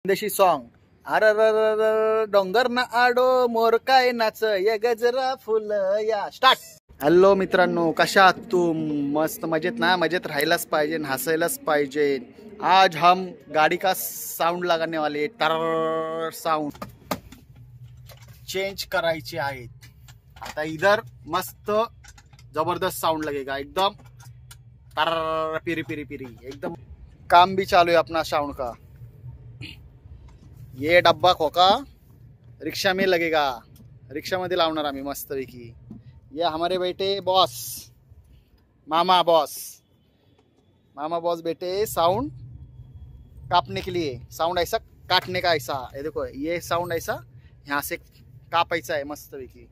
देशी सॉन्ग अर डोंगर ना आडो मोर काय नाच ये गजरा फुल या स्टार्ट। हॅलो मित्रांनो, कशा आहात तुम? मस्त मजेत ना? मजेत राहायलाच पाहिजे, हसायलाच पाहिजे। आज हम गाड़ी का साउंड लगाने वाले, टर साउंड चेंज करायचे आहेत। आता इधर मस्त जबरदस्त साउंड लगेगा, एकदम टर पिरी पिरी पिरी, एकदम काम भी चालू है अपना साउंड का। ये डब्बा खोका रिक्शा में लगेगा, रिक्शा मध्ये लावणार आम्ही मस्त पैकी। ये हमारे बेटे बॉस, मामा बॉस बेटे साउंड काटने के लिए, साउंड ऐसा काटने का, ऐसा ये देखो, ये साउंड ऐसा यहाँ से कापायचा आहे मस्त पैकी।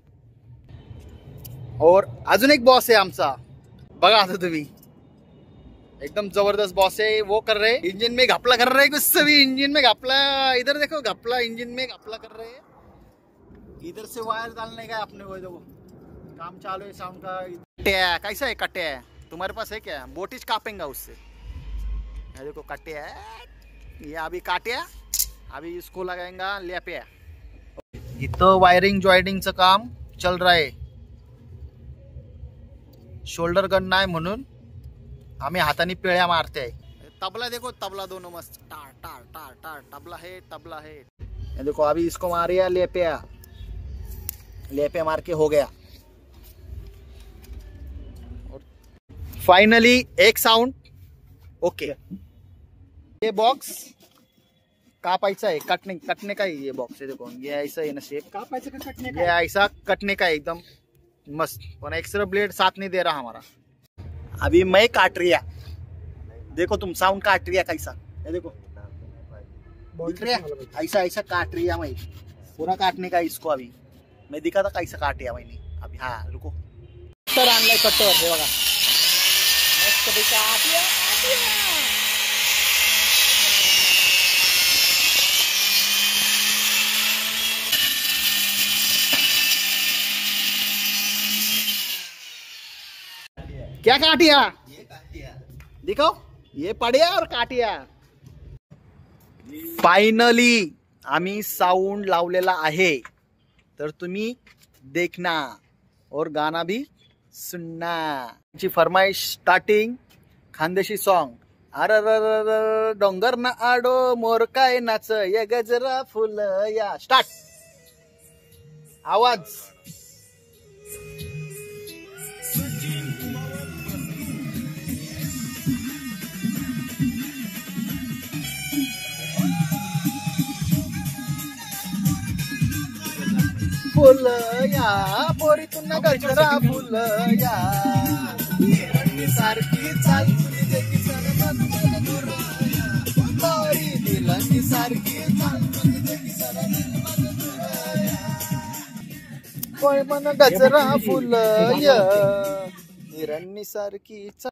और अजून एक बॉस आहे आमचा, बघा आता तुम्ही, एकदम जबरदस्त बॉस है। वो कर रहे इंजन में घपला कर रहे, गुस्से भी इंजन में घपला, इधर देखो घपला, इंजन में घपला कर रहे हैं। इधर से वायर डालने का अपने को, देखो काम चालू है साउंड का। कटिया कैसा है? कटिया तुम्हारे पास है क्या? बोटिज कापेंगा उससे। ये देखो कटिया है, ये अभी काटिया, अभी इसको लगाएंगा लेपिया। इथं वायरिंग जॉइंटिंगचं काम चल रहा है। शोल्डर गन नाही म्हणून आम्ही हाताने पिळ्या मारते आहे। तबला देखो, तबला दोनों मस्त टार टार टार टार, तबला है तबला है। ये देखो अभी इसको मारिया, लेपिया मार के हो गया। फाइनली एक साउंड ओके। ये बॉक्स कापायचा है, कटने का ही ये बॉक्स है। देखो ये ऐसा है ना शेप, कापायचा का कटने का? ये ऐसा कटने का है, एकदम मस्त। पर एक्स्ट्रा ब्लेड साथ नहीं दे रहा हमारा। अभी मैं काट रिया, देखो तुम साउंड काट रिया कैसा, ये देखो दिख रहा, ऐसा ऐसा काट रिया मैं, पूरा काटने का इसको। अभी मैं दिखा था कैसा काट रिया मैंने अभी। हाँ रुको, कटर आणलाय, कटर हे बघा मस्त पैकी काटिया। क्या काटिया? ये काटिया दिखाओ, ये पडिया और काटिया। फाइनली आम्ही साउंड लावलेला आहे, तर तुम्ही देखना और गाना भी सुनना। ची फरमाइश स्टार्टिंग खानदेशी सॉन्ग अर डोंगर ना आडो मोर काय नाच ये गजरा फुल या स्टार्ट। आवाज फुल या पोरी तुन्ना गजरा फुल या, सारखी चाल पोरी दिलंगी सारखी चाल, पण मन गजरा फुल या, हिरण्य सारखी चाल।